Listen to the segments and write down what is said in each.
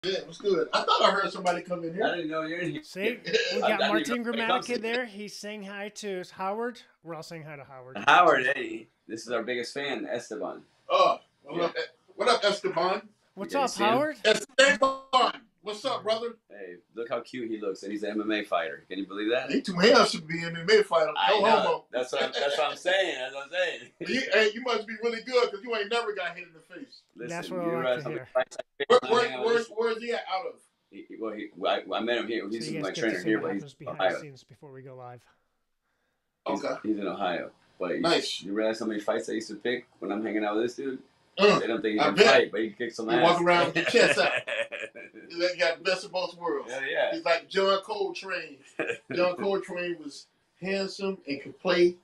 Yeah, what's good? I thought I heard somebody come in I here. didn't know you're in here. See, we I got didn't even know Martin anybody comes Gramatica in. there. He's saying hi to Howard. We're all saying hi to Howard. Howard, hey, this is our biggest fan, Esteban. Oh, Yeah. what up, Esteban? What's You up, see him? Howard? Esteban, what's up, brother? Hey, look how cute he looks, and he's an MMA fighter. Can you believe that? He too handsome to be an MMA fighter. I No know. homo. That's what I'm saying. That's what I'm saying. Hey, you must be really good because you ain't never got hit in the face. Listen, That's what I you like realize to how many hear. fights I Where's he at out of? I met him here. So He's you guys my get to trainer see here, what but he's happens in behind the Ohio. scenes before we go live. Okay. He's in Ohio. But Nice. you realize how many fights I used to pick when I'm hanging out with this dude? Mm. They don't think he I can bet. fight, but he kicks some He ass. walk around with the chest out. He got the best of both worlds. Yeah. He's like John Coltrane. John Coltrane was handsome and could play.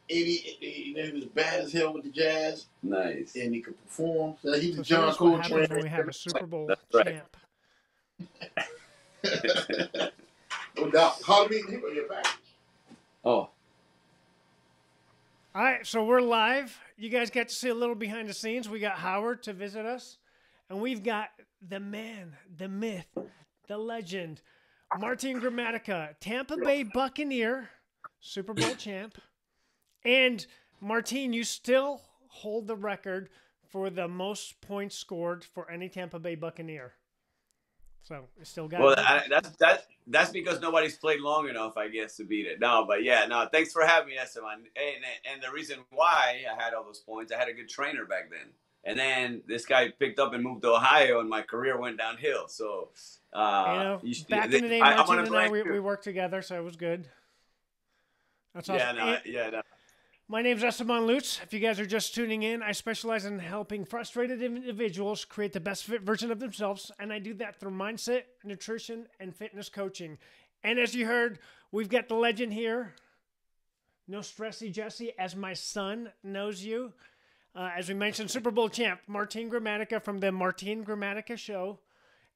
And he was bad as hell with the jazz. Nice. And he could perform. So he was So John here's what Coltrane. happens when we have a Super Bowl That's right. champ. No doubt. Call me. He will get back. Oh, All right, so we're live. You guys got to see a little behind the scenes. We got Howard to visit us, and we've got the man, the myth, the legend, Martin Gramatica, Tampa Bay Buccaneer, Super Bowl champ. And Martin, you still hold the record for the most points scored for any Tampa Bay Buccaneer. So you still got well, that's because nobody's played long enough, I guess, to beat it. No, but yeah, no. Thanks for having me, Esteban. And the reason why I had all those points, I had a good trainer back then. And then this guy picked up and moved to Ohio, and my career went downhill. So, back in the day, Martin and I, we worked together, so it was good. That's awesome. Yeah, no. My name's Esteban E-Lutz. If you guys are just tuning in, I specialize in helping frustrated individuals create the best fit version of themselves, and I do that through mindset, nutrition, and fitness coaching. And as you heard, we've got the legend here. No stressy Jesse, as my son knows you. As we mentioned, Super Bowl champ, Martin Gramatica from the Martin Gramatica Show.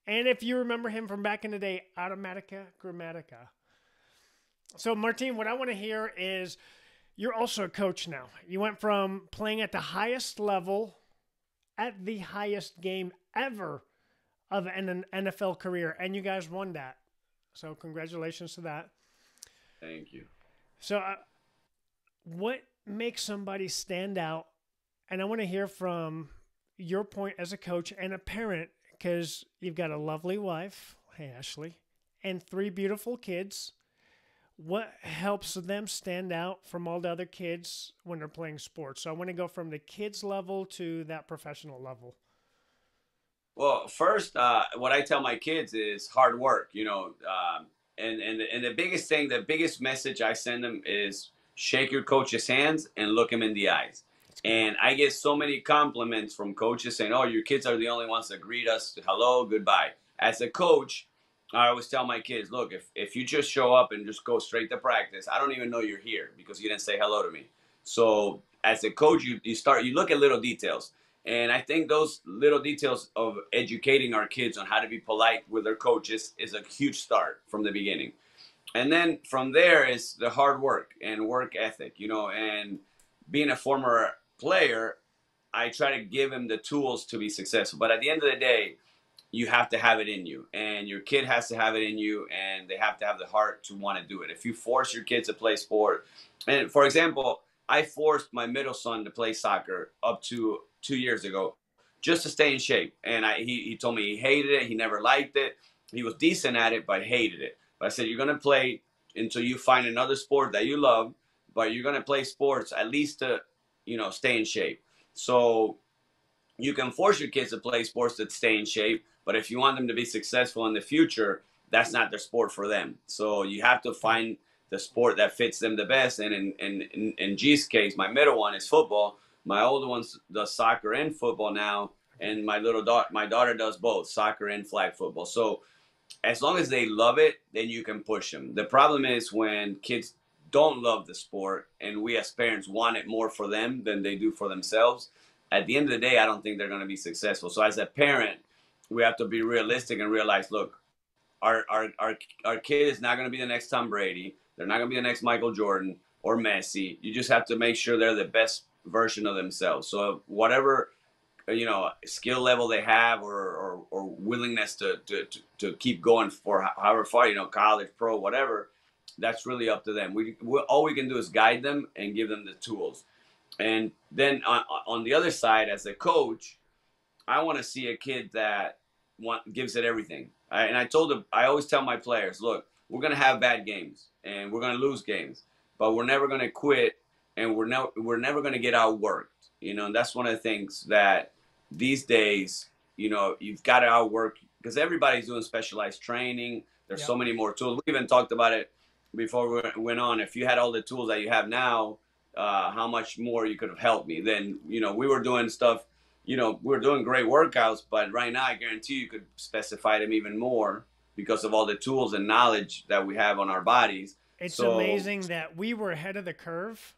And if you remember him from back in the day, Automatica Gramatica. So, Martin, what I want to hear is, you're also a coach now. You went from playing at the highest level, at the highest game ever of an NFL career, and you guys won that. So congratulations to that. Thank you. So what makes somebody stand out? And I want to hear from your point as a coach and a parent, because you've got a lovely wife, hey Ashley, and 3 beautiful kids. What helps them stand out from all the other kids when they're playing sports? So I want to go from the kids level to that professional level. Well, first, what I tell my kids is hard work, and the biggest thing, the biggest message I send them is shake your coach's hands and look him in the eyes. And I get so many compliments from coaches saying, oh, your kids are the only ones that greet us, hello, goodbye. As a coach, I always tell my kids, look, if you just show up and just go straight to practice, I don't even know you're here because you didn't say hello to me. So as a coach, you look at little details. And I think those little details of educating our kids on how to be polite with their coaches is a huge start from the beginning. And then from there is the hard work and work ethic, and being a former player, I try to give him the tools to be successful. But at the end of the day, you have to have it in you, and your kid has to have it in you, and they have to have the heart to want to do it. If you force your kids to play sport, and for example, I forced my middle son to play soccer up to 2 years ago just to stay in shape. And he told me he hated it. He never liked it. He was decent at it, but hated it. But I said, you're going to play until you find another sport that you love, but you're going to play sports at least to, stay in shape. So you can force your kids to play sports to stay in shape, but if you want them to be successful in the future, that's not their sport for them. So you have to find the sport that fits them the best. And in G's case, my middle one is football. My older one does soccer and football now, and my daughter does both, soccer and flag football. So as long as they love it, then you can push them. The problem is when kids don't love the sport, and we as parents want it more for them than they do for themselves. At the end of the day, I don't think they're going to be successful. So as a parent, we have to be realistic and realize, look, our kid is not going to be the next Tom Brady. They're not going to be the next Michael Jordan or Messi. You just have to make sure they're the best version of themselves. So whatever skill level they have, or willingness to keep going for however far, college, pro, whatever. That's really up to them. All we can do is guide them and give them the tools. And then on the other side, as a coach, I want to see a kid that gives it everything. And I always tell my players, look, we're going to have bad games and we're going to lose games, but we're never going to quit, and we're never going to get outworked. And that's one of the things that these days, you've got to outwork, because everybody's doing specialized training. There's so many more tools. We even talked about it before we went on. If you had all the tools that you have now, how much more you could have helped me. Then, we were doing stuff, we're doing great workouts, but right now I guarantee you could specify them even more because of all the tools and knowledge that we have on our bodies. It's amazing that we were ahead of the curve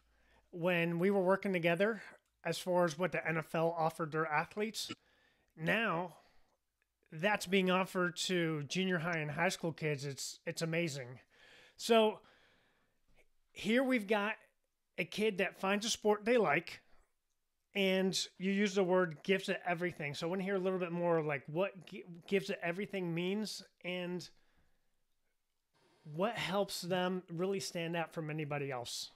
when we were working together as far as what the NFL offered their athletes. Now that's being offered to junior high and high school kids. It's amazing. So here we've got a kid that finds a sport they like, and you use the word gives it everything. So I want to hear a little bit more like what gives it everything means, and what helps them really stand out from anybody else.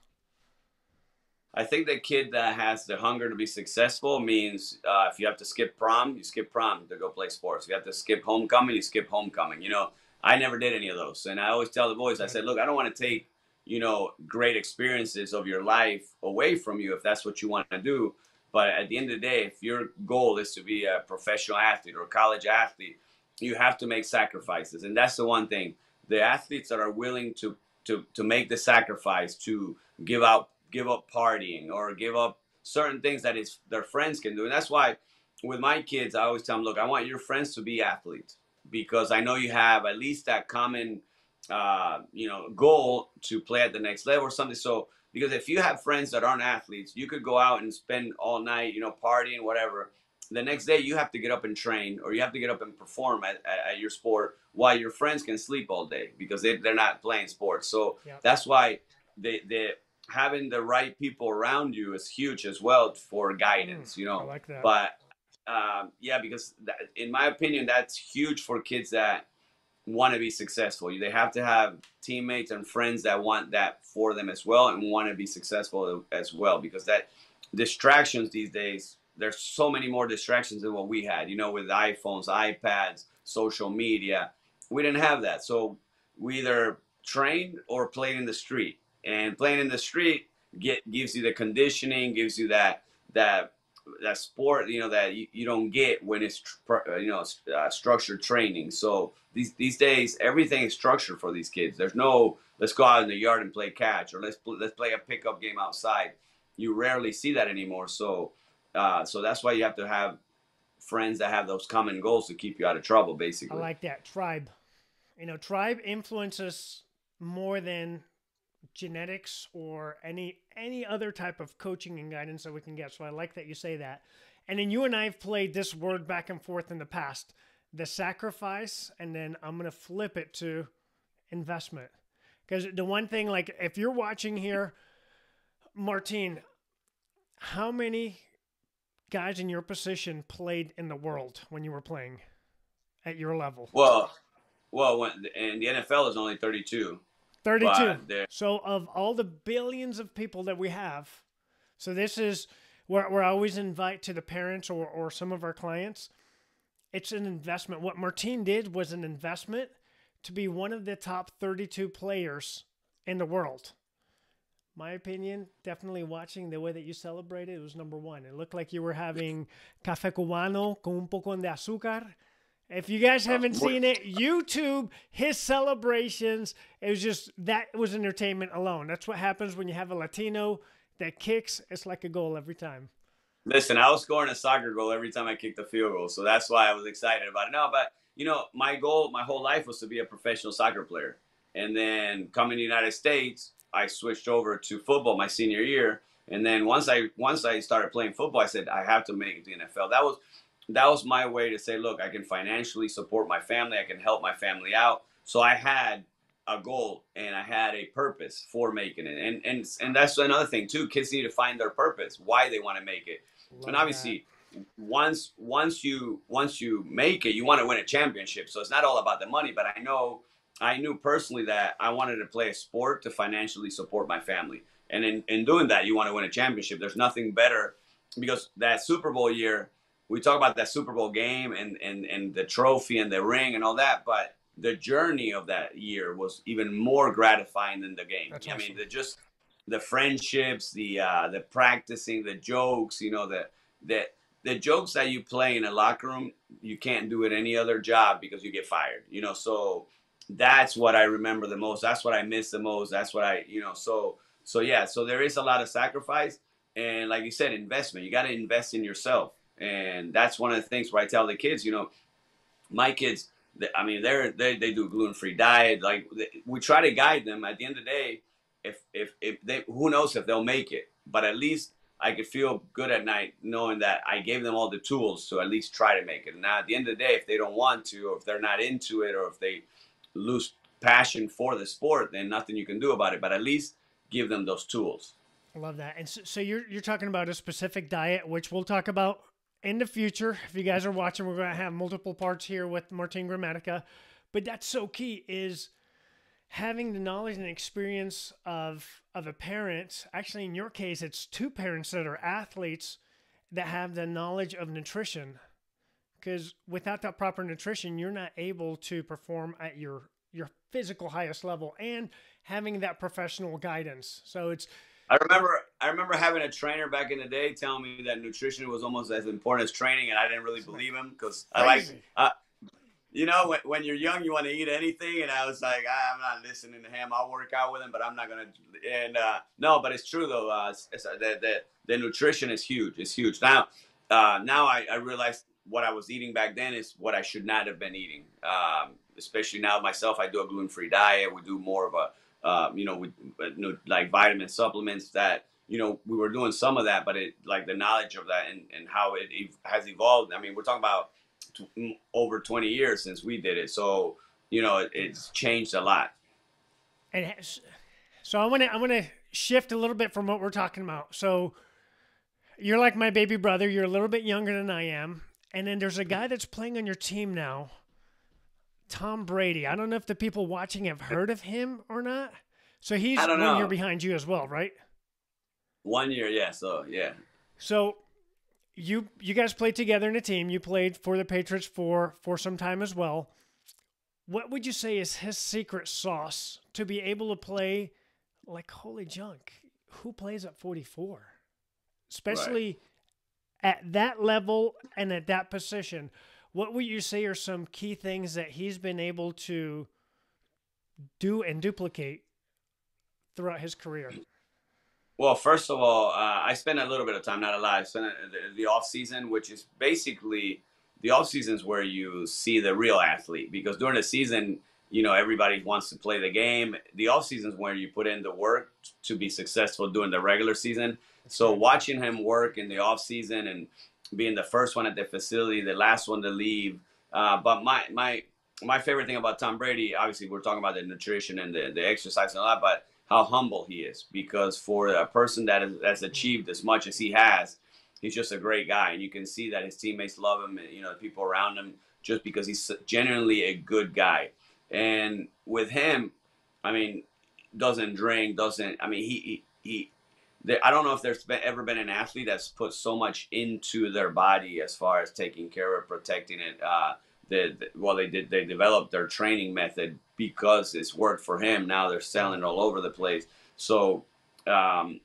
I think the kid that has the hunger to be successful means if you have to skip prom, you skip prom to go play sports. If you have to skip homecoming, you skip homecoming. I never did any of those. And I always tell the boys, I said, look, I don't want to take, great experiences of your life away from you if that's what you want to do. But at the end of the day, if your goal is to be a professional athlete or a college athlete, you have to make sacrifices. And that's the one thing. The athletes that are willing to make the sacrifice to give up partying or give up certain things that their friends can do. And that's why with my kids, I always tell them, look, I want your friends to be athletes, because I know you have at least that common, goal to play at the next level or something. So, because if you have friends that aren't athletes, you could go out and spend all night, partying, whatever. The next day you have to get up and train, or you have to get up and perform at your sport, while your friends can sleep all day because they're not playing sports. So that's why they having the right people around you is huge as well for guidance, I like that. But because in my opinion, that's huge for kids that want to be successful. They have to have teammates and friends that want that for them as well and want to be successful as well, because that distractions these days, there's so many more distractions than what we had, with iPhones, iPads, social media. We didn't have that. So we either trained or played in the street. And playing in the street gives you the conditioning, gives you that sport, that you don't get when it's structured training. So these days everything is structured for these kids. There's no let's go out in the yard and play catch, or let's play a pickup game outside. You rarely see that anymore. So that's why you have to have friends that have those common goals to keep you out of trouble, basically. I like that. Tribe. Tribe influences more than genetics or any other type of coaching and guidance that we can get. So I like that you say that. And then you and I have played this word back and forth in the past, the sacrifice, and then I'm going to flip it to investment. Because the one thing, like if you're watching here, Martin, how many guys in your position played in the world when you were playing at your level? Well, in the NFL, there's only 32. 32. So of all the billions of people that we have, so this is where I always invite to the parents or some of our clients, it's an investment. What Martin did was an investment to be one of the top 32 players in the world. My opinion, definitely watching the way that you celebrated, it was number one. It looked like you were having café cubano con un poco de azúcar. If you guys haven't seen it, YouTube, his celebrations, that was entertainment alone. That's what happens when you have a Latino that kicks. It's like a goal every time. Listen, I was scoring a soccer goal every time I kicked the field goal, so that's why I was excited about it. No, but, my goal my whole life was to be a professional soccer player. And then coming to the United States, I switched over to football my senior year. And then once I started playing football, I said, I have to make it to the NFL. That was my way to say, look, I can financially support my family. I can help my family out. So I had a goal and I had a purpose for making it. And that's another thing too. Kids need to find their purpose, why they want to make it. And obviously once you make it, you want to win a championship. So it's not all about the money. But I knew personally that I wanted to play a sport to financially support my family. And in doing that, you want to win a championship. There's nothing better, because that Super Bowl year, we talk about that Super Bowl game and the trophy and the ring and all that, but the journey of that year was even more gratifying than the game. That's I awesome. mean, the friendships, the practicing, the jokes, the jokes that you play in a locker room, you can't do it any other job because you get fired, so that's what I remember the most. That's what I miss the most. That's what so yeah, so there is a lot of sacrifice. And like you said, investment, you got to invest in yourself. And that's one of the things where I tell the kids, my kids, I mean, they do gluten-free diet. Like, we try to guide them. At the end of the day, if they, who knows if they'll make it, but at least I could feel good at night knowing that I gave them all the tools to at least try to make it. And now at the end of the day, if they don't want to, or if they're not into it, or if they lose passion for the sport, then nothing you can do about it. But at least give them those tools. I love that. And so you're talking about a specific diet, which we'll talk about in the future. If you guys are watching, we're going to have multiple parts here with Martin Gramatica. But that's so key, is having the knowledge and experience of a parent. Actually, in your case, it's two parents that are athletes that have the knowledge of nutrition. Because without that proper nutrition, you're not able to perform at your physical highest level, and having that professional guidance. So it's, I remember having a trainer back in the day telling me that nutrition was almost as important as training, and I didn't really believe him, because when you're young, you want to eat anything, and I was like, I'm not listening to him. I'll work out with him, but I'm not gonna. And no, but it's true though. The nutrition is huge. It's huge. Now I realized what I was eating back then is what I should not have been eating. Especially now myself, I do a gluten-free diet. We do more of a like vitamin supplements that, we were doing some of that, but like the knowledge of that and how it has evolved. I mean, we're talking about over 20 years since we did it. So, it's changed a lot. and so I want to shift a little bit from what we're talking about. So you're like my baby brother. You're a little bit younger than I am. And then there's a guy that's playing on your team now, Tom Brady. I don't know if the people watching have heard of him or not. So he's 1 year behind you as well, right? 1 year, yeah. So yeah. So you guys played together in a team. You played for the Patriots for some time as well. What would you say is his secret sauce to be able to play like holy junk? Who plays at 44? Especially at that level and at that position. What would you say are some key things that he's been able to do and duplicate throughout his career? Well, first of all, I spent a little bit of time, not a lot. I spent the off season, which is basically the off season is where you see the real athlete, because during the season, everybody wants to play the game. The off season is where you put in the work to be successful during the regular season. So watching him work in the off season and being the first one at the facility, the last one to leave. But my favorite thing about Tom Brady, obviously we're talking about the nutrition and the exercise and all that, but how humble he is, because for a person that has achieved as much as he has, he's just a great guy. And you can see that his teammates love him, and, the people around him, just because he's genuinely a good guy. And with him, I mean, doesn't drink, I don't know if there's ever been an athlete that's put so much into their body as far as taking care of, protecting it. They developed their training method because it's worked for him. Now they're selling it all over the place. So, and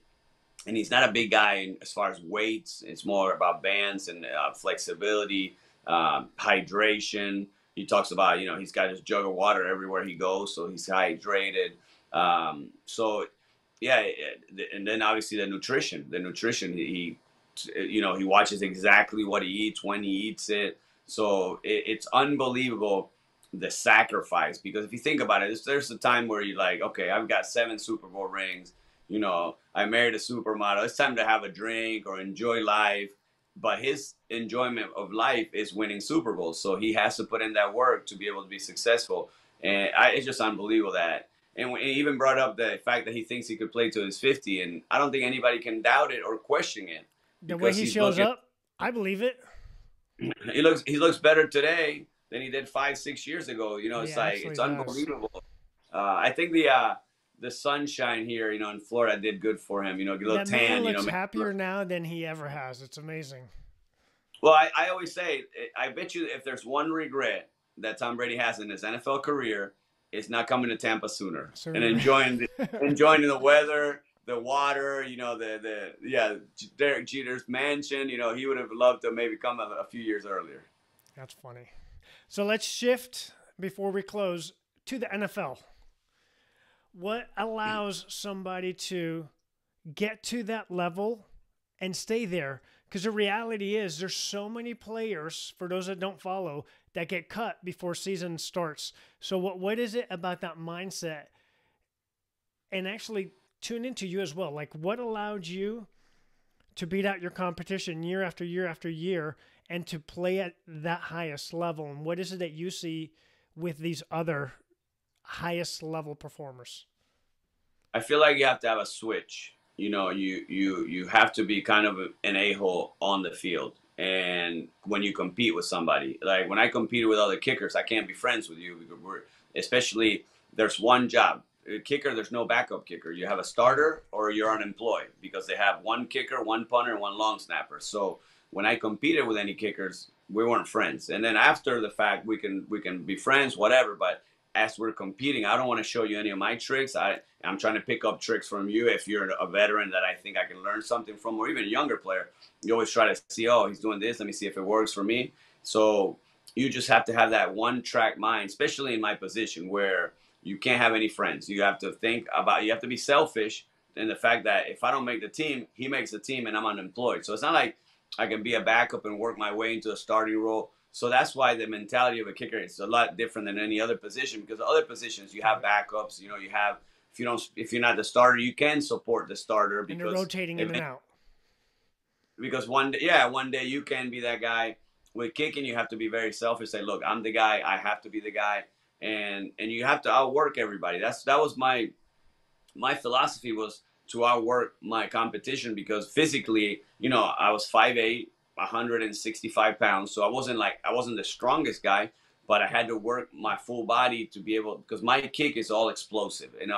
he's not a big guy as far as weights. It's more about bands and flexibility, hydration. He talks about, he's got his jug of water everywhere he goes, so he's hydrated. Yeah, and then obviously the nutrition. He watches exactly what he eats, when he eats it. So it's unbelievable, the sacrifice. Because if you think about it, there's a time where you're like, okay, I've got 7 Super Bowl rings. I married a supermodel. It's time to have a drink or enjoy life. But his enjoyment of life is winning Super Bowls. So he has to put in that work to be able to be successful. And it's just unbelievable that. And he even brought up the fact that he thinks he could play till he's 50, and I don't think anybody can doubt it or question it. The way he shows up? I believe it. He looks better today than he did 5-6 years ago. He It's like actually it's does. unbelievable. I think the sunshine here, in Florida did good for him. Get a little That man tan. looks happier now than he ever has. It's amazing. Well, I always say, I bet you if there's one regret that Tom Brady has in his NFL career, it's not coming to Tampa sooner and Sooner. enjoying the weather, the water. Derek Jeter's mansion. He would have loved to maybe come a few years earlier. That's funny. So let's shift before we close to the NFL. What allows somebody to get to that level and stay there? Because the reality is there's so many players, for those that don't follow, that get cut before season starts. So what is it about that mindset? And actually tune into you as well. Like, what allowed you to beat out your competition year after year after year and to play at that highest level? And what is it that you see with these other highest level performers? I feel like you have to have a switch. You have to be kind of an a-hole on the field. And when you compete with somebody, like when I competed with other kickers, I can't be friends with you because especially there's one job. A kicker, there's no backup kicker. You have a starter or you're unemployed because they have one kicker, one punter, and one long snapper. So when I competed with any kickers, we weren't friends. And then after the fact, we can be friends, whatever. But as we're competing, I don't want to show you any of my tricks. I'm trying to pick up tricks from you. If you're a veteran that I think I can learn something from, or even a younger player, you always try to see, oh, he's doing this. Let me see if it works for me. So you just have to have that one-track mind, especially in my position where you can't have any friends. You have to you have to be selfish in the fact that if I don't make the team, he makes the team and I'm unemployed. So it's not like I can be a backup and work my way into a starting role. So that's why the mentality of a kicker is a lot different than any other position, because other positions you have backups, you have, if you're not the starter, you can support the starter And because they're rotating in and out. Because one day you can be that guy. With kicking, you have to be very selfish. Say, look, I'm the guy. I have to be the guy, and you have to outwork everybody. That was my philosophy, was to outwork my competition, because physically, I was 5'8", 165 pounds. So I wasn't the strongest guy, but I had to work my full body to be able, because my kick is all explosive and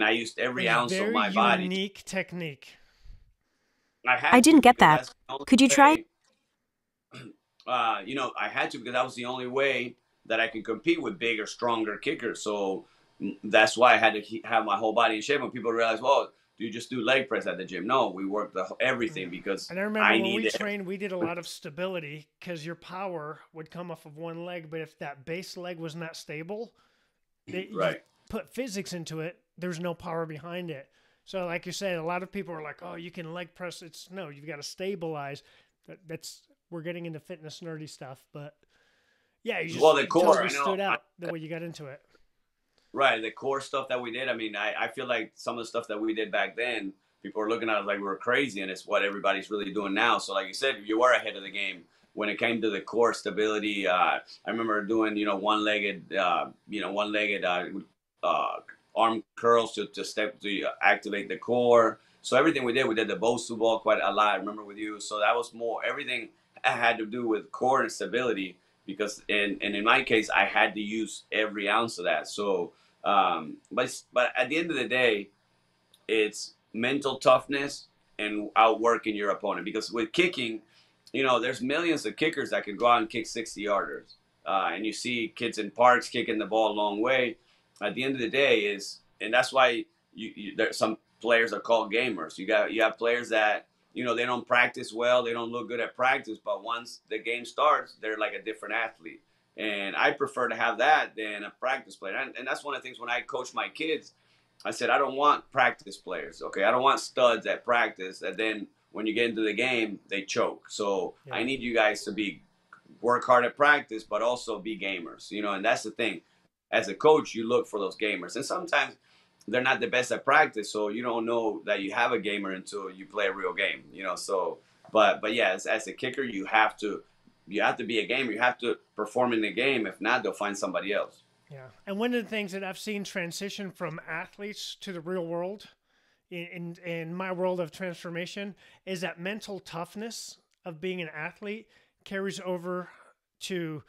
I used every ounce of my body. Very unique technique. I didn't get that. Could you try? I had to, because that was the only way that I could compete with bigger, stronger kickers. So that's why I had to have my whole body in shape. When people realize, well, do you just do leg press at the gym? No, we work everything, because and I remember when we trained, we did a lot of stability, because your power would come off of one leg, but if that base leg was not stable, you put physics into it, there's no power behind it. So like you said, a lot of people are like, oh, you can leg press. No, you've got to stabilize. We're getting into fitness nerdy stuff, but yeah, you just the core totally stood out the way you got into it. Right, the core stuff that we did. I mean, I feel like some of the stuff that we did back then, people are looking at us like we were crazy, and it's what everybody's really doing now. So like you said, you were ahead of the game when it came to the core stability. I remember doing, one-legged arm curls to activate the core. So everything we did the Bosu ball quite a lot, I remember, with you. So that was more, everything had to do with core and stability, because in my case, I had to use every ounce of that. So, but at the end of the day, it's mental toughness and outworking your opponent. Because with kicking, there's millions of kickers that can go out and kick 60-yarders. And you see kids in parks kicking the ball a long way. At the end of the day and that's why there's some players are called gamers. You have players that, they don't practice well, they don't look good at practice, but once the game starts, they're like a different athlete. And I prefer to have that than a practice player. And that's one of the things when I coach my kids, I said, I don't want practice players. Okay, I don't want studs at practice that then when you get into the game, they choke. So I need you guys to work hard at practice, but also be gamers. And that's the thing. As a coach, you look for those gamers, and sometimes they're not the best at practice, so you don't know that you have a gamer until you play a real game. So, but yeah, as a kicker, you have to be a gamer. You have to perform in the game. If not, they'll find somebody else. Yeah, and one of the things that I've seen transition from athletes to the real world, in my world of transformation, is that mental toughness of being an athlete carries over to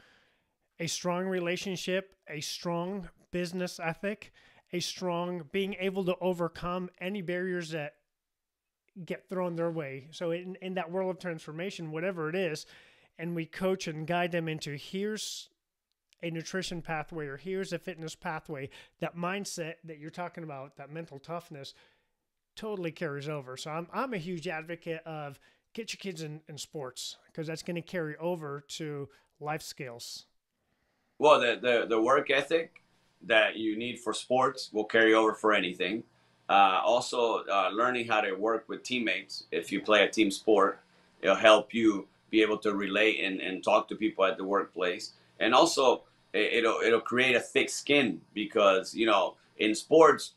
a strong relationship, a strong business ethic, a strong being able to overcome any barriers that get thrown their way. So in that world of transformation, whatever it is, and we coach and guide them into here's a nutrition pathway or here's a fitness pathway, that mindset that you're talking about, that mental toughness, totally carries over. So I'm a huge advocate of get your kids in sports, because that's going to carry over to life skills. Well, the work ethic that you need for sports will carry over for anything. Also, learning how to work with teammates. If you play a team sport, it'll help you be able to relate and talk to people at the workplace. And also, it'll create a thick skin, because, you know, in sports,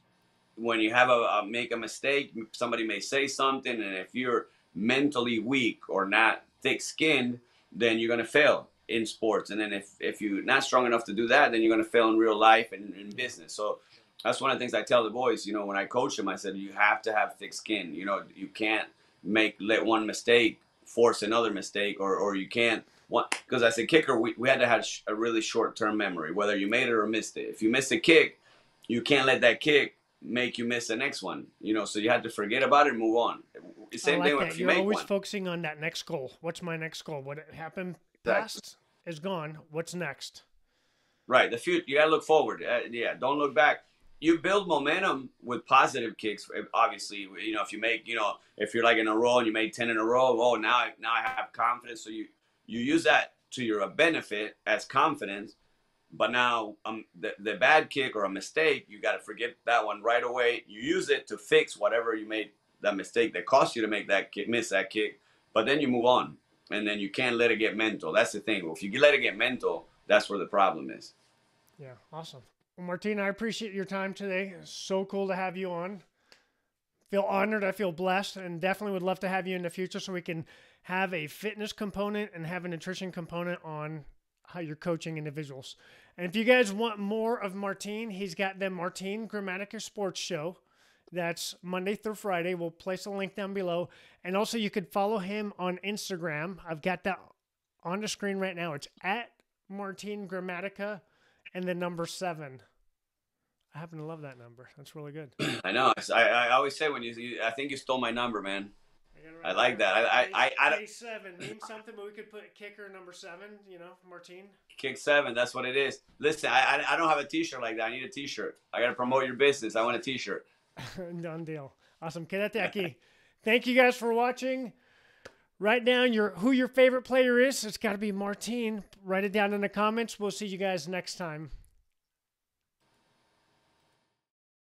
when you have make a mistake, somebody may say something, and if you're mentally weak or not thick-skinned, then you're going to fail in sports. And then if you're not strong enough to do that, then you're going to fail in real life and in business. So that's one of the things I tell the boys. You know, when I coach them, I said, you have to have thick skin. You know, you can't let one mistake force another mistake, or you can't. Because as a kicker, we had to have a really short-term memory, whether you made it or missed it. If you miss a kick, you can't let that kick make you miss the next one. You know, so you had to forget about it and move on. Same thing if you You're make always one. focusing on that next goal. What's my next goal? What happened past is gone. What's next? Right. The future. You got to look forward. Yeah. Don't look back. You build momentum with positive kicks. Obviously, you know, if you make, you know, if you're like in a row and you made 10 in a row, oh, now I have confidence. So you use that to your benefit as confidence. But now the bad kick or a mistake, you got to forget that one right away. You use it to fix whatever you made, that mistake that cost you to make that kick, miss that kick. But then you move on, and then you can't let it get mental. That's the thing. If you let it get mental, that's where the problem is. Yeah, awesome. Well, Martin, I appreciate your time today. It's so cool to have you on. Feel honored. I feel blessed, and definitely would love to have you in the future so we can have a fitness component and have a nutrition component on how you're coaching individuals. And if you guys want more of Martin, he's got the Martin Gramatica Sports Show. That's Monday through Friday. We'll place a link down below. And also you could follow him on Instagram. I've got that on the screen right now. It's at Martin Gramatica and the number 7. I happen to love that number. That's really good. I know. I always say when I think you stole my number, man. I like that. I 7 means something, but we could put kicker number 7, you know, Martin. Kick 7, that's what it is. Listen, I don't have a t-shirt like that. I need a t-shirt. I got to promote your business. I want a t-shirt. Done deal. Awesome. Quédate aquí. Thank you guys for watching. Write down who your favorite player is. It's got to be Martin. Write it down in the comments. We'll see you guys next time.